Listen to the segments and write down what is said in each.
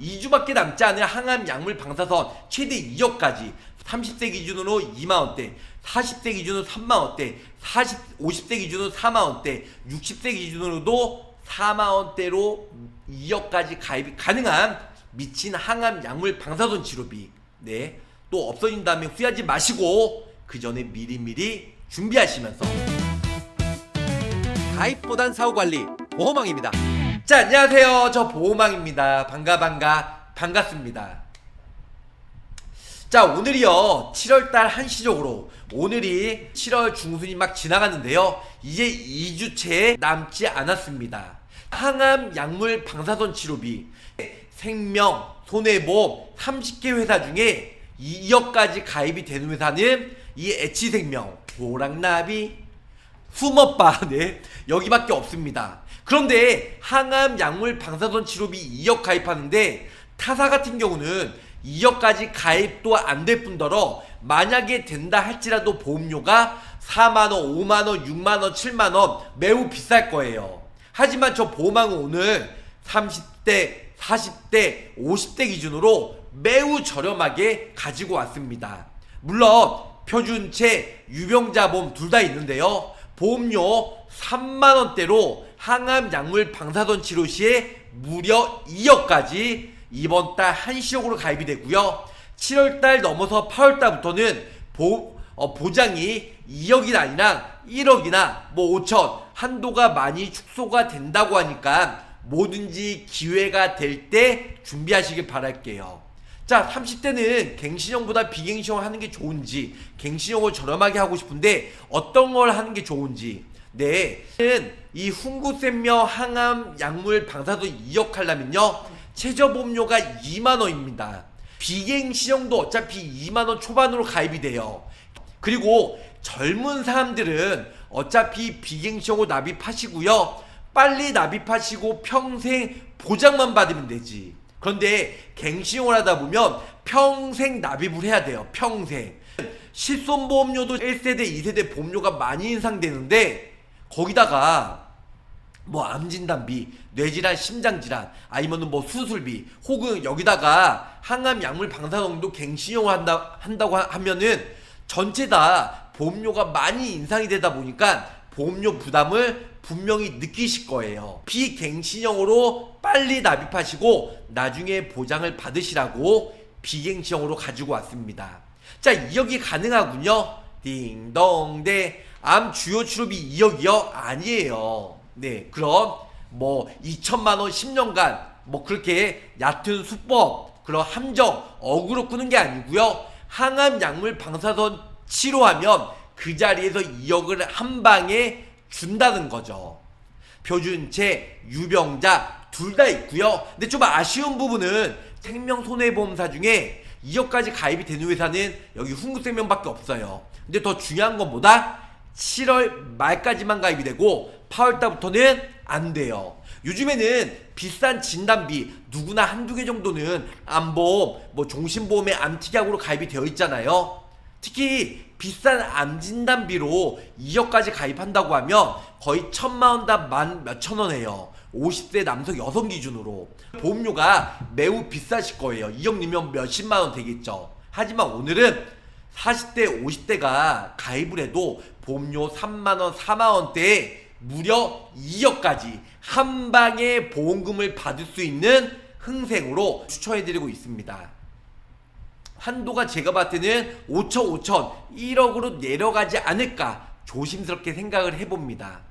2주밖에 남지 않은 항암 약물 방사선 최대 2억까지 30세 기준으로 2만원대, 40세 기준으로 3만원대, 50세 기준으로 4만원대, 60세 기준으로도 4만원대로 2억까지 가입이 가능한 미친 항암 약물 방사선 치료비, 네, 또 없어진 다음에 후회하지 마시고 그 전에 미리미리 준비하시면서 가입보단 사후관리 보호망입니다. 자, 안녕하세요. 저 보호망입니다. 반갑습니다. 자, 오늘이요 7월달 한시적으로 오늘이 7월 중순이 막 지나갔는데요, 이제 2주째 남지 않았습니다. 항암 약물 방사선 치료비 생명, 손해보험 30개 회사 중에 2억까지 가입이 되는 회사는 이 H생명, 보랑나비, 숨어빠, 네, 여기밖에 없습니다. 그런데 항암 약물 방사선 치료비 2억 가입하는데 타사 같은 경우는 2억까지 가입도 안 될 뿐더러 만약에 된다 할지라도 보험료가 4만원, 5만원, 6만원, 7만원 매우 비쌀 거예요. 하지만 저 보험왕은 오늘 30대, 40대, 50대 기준으로 매우 저렴하게 가지고 왔습니다. 물론 표준체, 유병자보험 둘 다 있는데요, 보험료 3만원대로 항암 약물 방사선 치료 시에 무려 2억까지 이번 달 한시적으로 가입이 되고요, 7월달 넘어서 8월달부터는 보장이 2억이 아니라 1억이나 뭐 5천 한도가 많이 축소가 된다고 하니까 뭐든지 기회가 될 때 준비하시길 바랄게요. 자, 30대는 갱신형보다 비갱신형 하는 게 좋은지, 갱신형을 저렴하게 하고 싶은데 어떤 걸 하는 게 좋은지, 네, 이 훈구센명 항암 약물 방사선 2억 하려면요 최저보험료가 2만원입니다. 비갱신형도 어차피 2만원 초반으로 가입이 돼요. 그리고 젊은 사람들은 어차피 비갱신형으로 납입하시고요, 빨리 납입하시고 평생 보장만 받으면 되지. 그런데 갱신형을 하다 보면 평생 납입을 해야 돼요. 평생. 실손보험료도 1세대, 2세대 보험료가 많이 인상되는데 거기다가 뭐 암진단비, 뇌질환, 심장질환, 아니면은 뭐 수술비, 혹은 여기다가 항암 약물 방사선도 갱신형을 한다고 하면은 전체 다 보험료가 많이 인상이 되다 보니까 보험료 부담을 분명히 느끼실 거예요. 비갱신형으로 빨리 납입하시고 나중에 보장을 받으시라고 비갱신형으로 가지고 왔습니다. 자, 2억이 가능하군요. 딩동대. 암 주요 치료비 2억이요? 아니에요. 네, 그럼 뭐 2천만원 10년간 뭐 그렇게 얕은 수법, 그런 함정, 억으로 끄는 게 아니고요, 항암 약물 방사선 치료하면 그 자리에서 2억을 한 방에 준다는 거죠. 표준체, 유병자 둘 다 있고요. 근데 좀 아쉬운 부분은 생명손해보험사 중에 2억까지 가입이 되는 회사는 여기 훈구생명밖에 없어요. 근데 더 중요한 건 뭐다? 7월 말까지만 가입이 되고 8월달부터는 안 돼요. 요즘에는 비싼 진단비 누구나 한두 개 정도는 암보험, 뭐 종신보험에 암특약으로 가입이 되어 있잖아요. 특히 비싼 암진단비로 2억까지 가입한다고 하면 거의 1,000만원 만 몇천원 해요. 50세 남성 여성 기준으로 보험료가 매우 비싸실 거예요. 2억 넣으면 몇십만원 되겠죠. 하지만 오늘은 40대 50대가 가입을 해도 보험료 3만원 4만원대에 무려 2억까지 한 방에 보험금을 받을 수 있는 흥생으로 추천해드리고 있습니다. 한도가 제가 봤을 때는 5천 1억으로 내려가지 않을까 조심스럽게 생각을 해봅니다.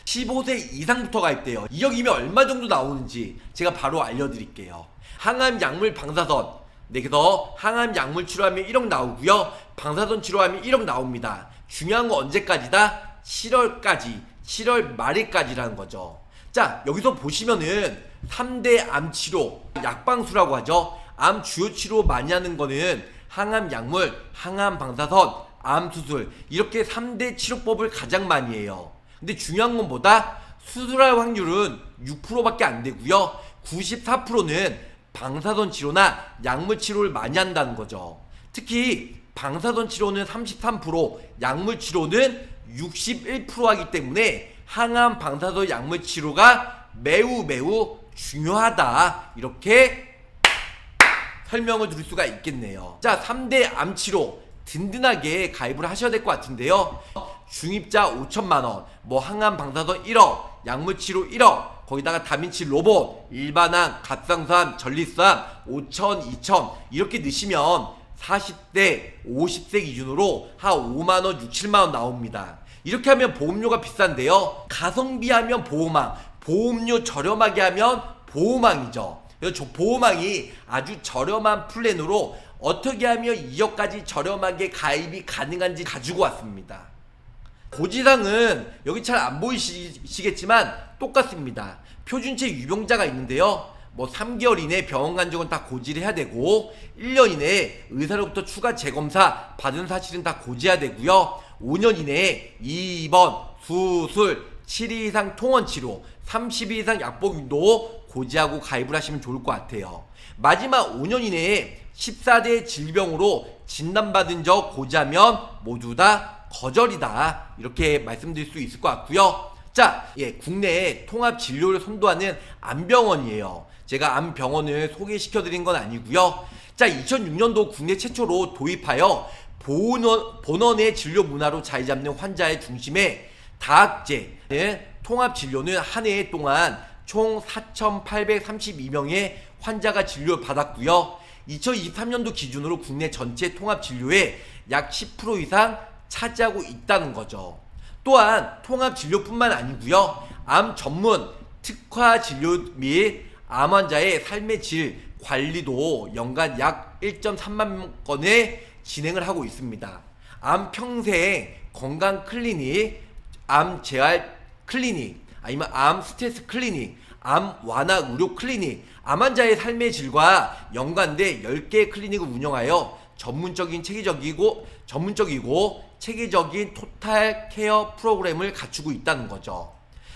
15세 이상부터 가입돼요. 2억이면 얼마 정도 나오는지 제가 바로 알려드릴게요. 항암 약물 방사선, 네, 그래서 항암 약물 치료하면 1억 나오고요, 방사선 치료하면 1억 나옵니다. 중요한 건 언제까지다? 7월까지, 7월 말일까지라는 거죠. 자, 여기서 보시면은 3대 암치료, 약방수라고 하죠. 암 주요 치료 많이 하는 거는 항암 약물, 항암 방사선, 암수술, 이렇게 3대 치료법을 가장 많이 해요. 근데 중요한 건 뭐다? 수술할 확률은 6%밖에 안 되고요, 94%는 방사선 치료나 약물 치료를 많이 한다는 거죠. 특히 방사선 치료는 33%, 약물 치료는 61% 하기 때문에 항암 방사선 약물 치료가 매우 중요하다, 이렇게 설명을 드릴 수가 있겠네요. 자, 3대 암치료 든든하게 가입을 하셔야 될 것 같은데요. 중입자 5천만원, 뭐 항암 방사선 1억, 약물치료 1억, 거기다가 다빈치 로봇, 일반암, 갑상선, 전립선 5천, 2천 이렇게 넣으시면 40대, 50세 기준으로 한 5만원, 6, 7만원 나옵니다. 이렇게 하면 보험료가 비싼데요. 가성비 하면 보험왕, 보험료 저렴하게 하면 보험왕이죠. 그래서 저 보험왕이 아주 저렴한 플랜으로 어떻게 하면 2억까지 저렴하게 가입이 가능한지 가지고 왔습니다. 고지사항은 여기 잘 안 보이시겠지만 똑같습니다. 표준체 유병자가 있는데요. 뭐 3개월 이내 병원 간 적은 다 고지를 해야 되고 1년 이내에 의사로부터 추가 재검사 받은 사실은 다 고지해야 되고요. 5년 이내에 입원, 수술, 7일 이상 통원치료, 30일 이상 약복용도 고지하고 가입을 하시면 좋을 것 같아요. 마지막 5년 이내에 14대 질병으로 진단받은 적 고지하면 모두 다 거절이다, 이렇게 말씀드릴 수 있을 것 같고요. 자, 국내에 통합 진료를 선도하는 암병원이에요. 제가 암병원을 소개시켜 드린 건 아니고요. 자, 2006년도 국내 최초로 도입하여 본원의 진료 문화로 자리 잡는 환자의 중심에 다학제 통합 진료는 한 해 동안 총 4,832명의 환자가 진료를 받았고요. 2023년도 기준으로 국내 전체 통합 진료의 약 10% 이상 차지하고 있다는 거죠. 또한 통합 진료뿐만 아니고요. 암 전문 특화 진료 및 암 환자의 삶의 질 관리도 연간 약 1.3만 건의 진행을 하고 있습니다. 암 평생 건강 클리닉, 암 재활 클리닉, 아니면 암 스트레스 클리닉, 암 완화 의료 클리닉, 암 환자의 삶의 질과 연관된 10개의 클리닉을 운영하여 전문적이고 체계적인 토탈 케어 프로그램을 갖추고 있다는 거죠.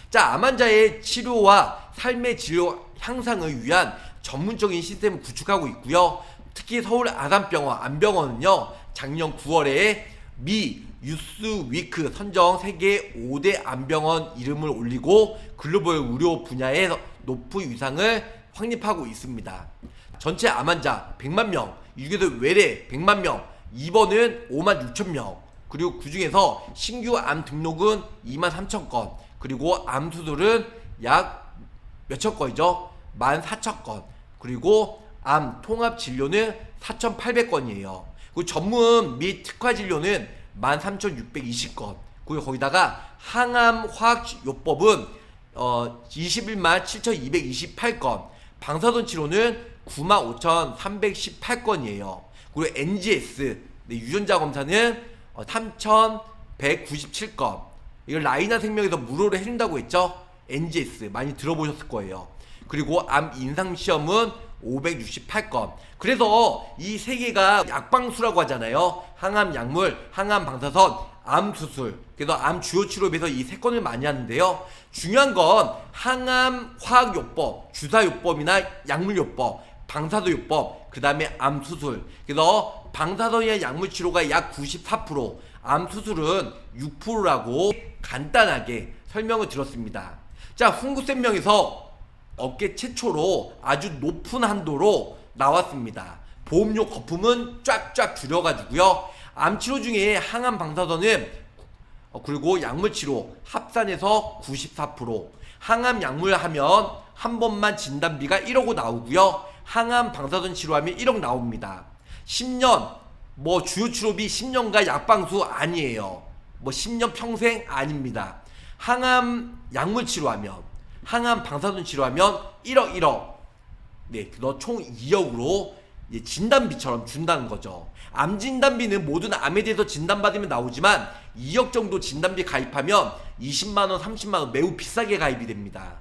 자, 암 환자의 치료와 삶의 질 향상을 위한 전문적인 시스템을 구축하고 있고요. 특히 서울 아산병원 암병원은요, 작년 9월에 미 뉴스위크 선정 세계 5대 암병원 이름을 올리고 글로벌 의료 분야의 높은 위상을 확립하고 있습니다. 전체 암 환자 100만 명, 이 중에서 외래 100만 명, 입원은 5만 6천 명, 그리고 그 중에서 신규 암 등록은 2만 3천 건, 그리고 암 수술은 약 몇천 건이죠? 1만 4천 건, 그리고 암 통합 진료는 4,800건이에요. 그리고 전문 및 특화 진료는 13,620건, 그리고 거기다가 항암 화학요법은 21만 7,228건, 방사선 치료는 95,318건이에요. 그리고 NGS 유전자 검사는 3,197건. 이걸 라이나 생명에서 무료로 해준다고 했죠. NGS 많이 들어보셨을 거예요. 그리고 암 임상시험은 568건. 그래서 이 세 개가 약방수라고 하잖아요. 항암 약물, 항암 방사선, 암 수술, 그래서 암 주요 치료비에서 이 세 건을 많이 하는데요. 중요한 건 항암 화학요법, 주사요법이나 약물요법, 방사선요법, 그 다음에 암 수술. 그래서 방사선이나 약물 치료가 약 94%, 암 수술은 6%라고 간단하게 설명을 드렸습니다. 자, 흥국생명에서 업계 최초로 아주 높은 한도로 나왔습니다. 보험료 거품은 쫙쫙 줄여가지고요. 암치료 중에 항암 방사선은 그리고 약물치료 합산해서 94%, 항암 약물 하면 한 번만 진단비가 1억 나오고요. 항암 방사선 치료하면 1억 나옵니다. 10년 뭐 주요 치료비 10년간 약방수 아니에요. 뭐 10년 평생 아닙니다. 항암 약물 치료하면, 항암 방사선 치료하면 1억. 네, 너 총 2억으로 진단비처럼 준다는 거죠. 암 진단비는 모든 암에 대해서 진단받으면 나오지만 2억 정도 진단비 가입하면 20만원, 30만원 매우 비싸게 가입이 됩니다.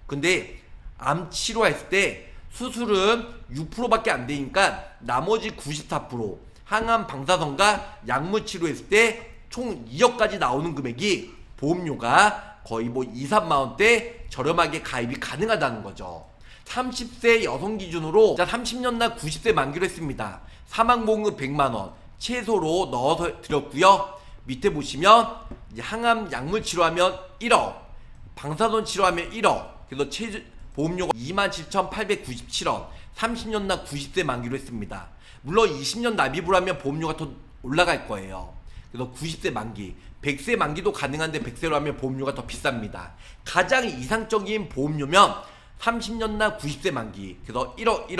근데 암 치료했을 때 수술은 6%밖에 안 되니까 나머지 94%, 항암 방사선과 약물 치료했을 때 총 2억까지 나오는 금액이 보험료가 거의 뭐 2, 3만원대 저렴하게 가입이 가능하다는 거죠. 30세 여성 기준으로 30년 날 90세 만기로 했습니다. 사망보험금 100만원 최소로 넣어서 드렸고요. 밑에 보시면 항암 약물 치료하면 1억, 방사선 치료하면 1억, 그래서 보험료가 27,897원, 30년 납 90세 만기로 했습니다. 물론 20년 납입을 하면 보험료가 더 올라갈 거예요. 그래서 90세 만기, 100세 만기도 가능한데 100세로 하면 보험료가 더 비쌉니다. 가장 이상적인 보험료면 30년 납 90세 만기, 그래서 1억 1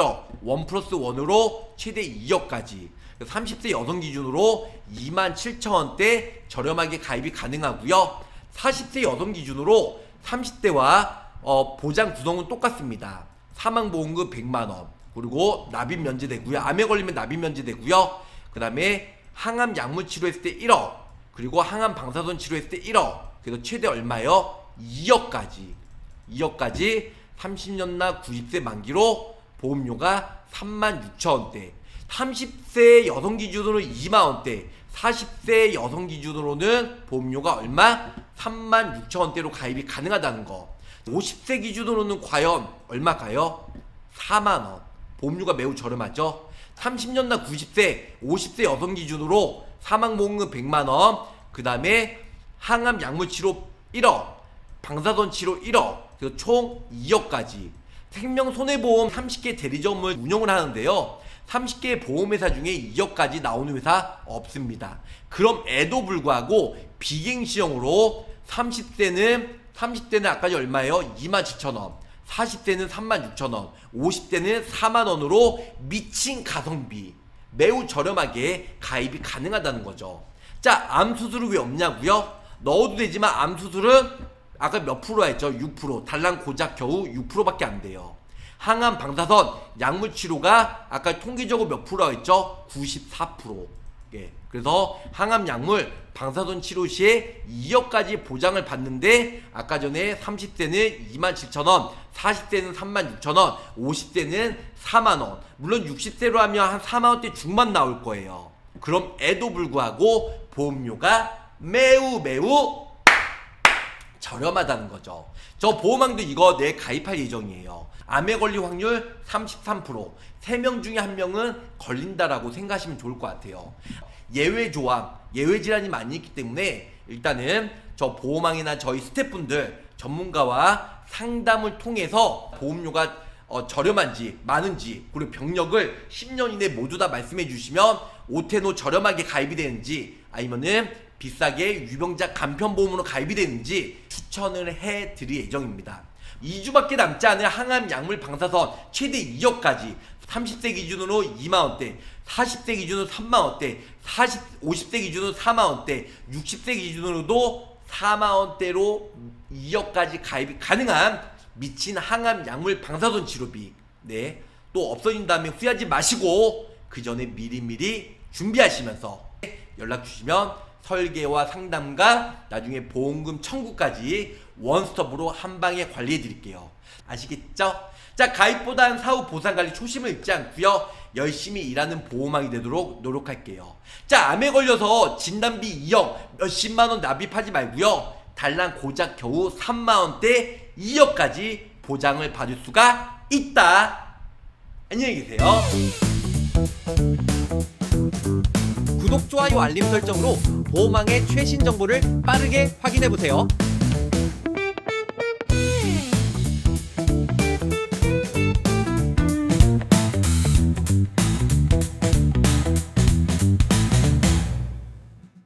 플러스 1으로 최대 2억까지 30세 여성 기준으로 27,000원대 저렴하게 가입이 가능하고요. 40세 여성 기준으로 30대와 보장 구성은 똑같습니다. 사망보험금 100만원, 그리고 납입 면제되고요. 암에 걸리면 납입 면제되고요. 그 다음에 항암 약물 치료했을 때 1억, 그리고 항암 방사선 치료했을 때 1억, 그래서 최대 얼마요? 2억까지 30년 납 90세 만기로 보험료가 36,000원대, 30세 여성 기준으로 2만원대, 40세 여성 기준으로는 보험료가 얼마? 36,000원대로 가입이 가능하다는 거. 50세 기준으로는 과연 얼마가요? 4만원. 보험료가 매우 저렴하죠. 30년 납 90세, 50세 여성 기준으로 사망보험금 100만원, 그 다음에 항암 약물치료 1억, 방사선 치료 1억, 그래서 총 2억까지. 생명손해보험 30개 대리점을 운영을 하는데요. 30개 보험회사 중에 2억까지 나오는 회사 없습니다. 그럼에도 불구하고 비갱시형으로 30대는 아까 얼마예요? 27,000원, 40대는 36,000원, 50대는 4만원으로 미친 가성비, 매우 저렴하게 가입이 가능하다는 거죠. 자, 암수술은 왜 없냐고요? 넣어도 되지만 암수술은 아까 몇 프로 했죠? 6%. 달랑 고작 겨우 6%밖에 안 돼요. 항암 방사선 약물 치료가 아까 통계적으로 몇 프로 했죠? 94%. 예. 그래서 항암 약물 방사선 치료 시에 2억까지 보장을 받는데 아까 전에 30대는 27,000원, 40대는 36,000원, 50대는 4만원. 물론 60세로 하면 한 4만원대 중반 나올 거예요. 그럼에도 불구하고 보험료가 매우 저렴하다는 거죠. 저 보험왕도 이거 내일 가입할 예정이에요. 암에 걸릴 확률 33%, 3명 중에 1명은 걸린다라고 생각하시면 좋을 것 같아요. 예외 조항, 예외 질환이 많이 있기 때문에 일단은 저 보험왕이나 저희 스태프분들 전문가와 상담을 통해서 보험료가 저렴한지 많은지, 그리고 병력을 10년 이내 모두 다 말씀해 주시면 오테노 저렴하게 가입이 되는지, 아니면은 비싸게 유병자 간편보험으로 가입이 되는지 추천을 해드릴 예정입니다. 2주밖에 남지 않은 항암 약물 방사선 최대 2억까지 30세 기준으로 2만원대, 40세 기준으로 3만원대, 50세 기준으로 4만원대, 60세 기준으로도 4만원대로 2억까지 가입이 가능한 미친 항암 약물 방사선 치료비, 네, 또 없어진다면 후회하지 마시고 그 전에 미리미리 준비하시면서 연락 주시면 설계와 상담과 나중에 보험금 청구까지 원스톱으로 한방에 관리해 드릴게요. 아시겠죠? 자, 가입보단 사후 보상관리 초심을 잃지 않고요, 열심히 일하는 보험왕이 되도록 노력할게요. 자, 암에 걸려서 진단비 2억 몇십만원 납입하지 말고요, 달랑 고작 겨우 3만원대 2억까지 보장을 받을 수가 있다. 안녕히 계세요. 구독, 좋아요, 알림 설정으로 보험왕의 최신 정보를 빠르게 확인해보세요.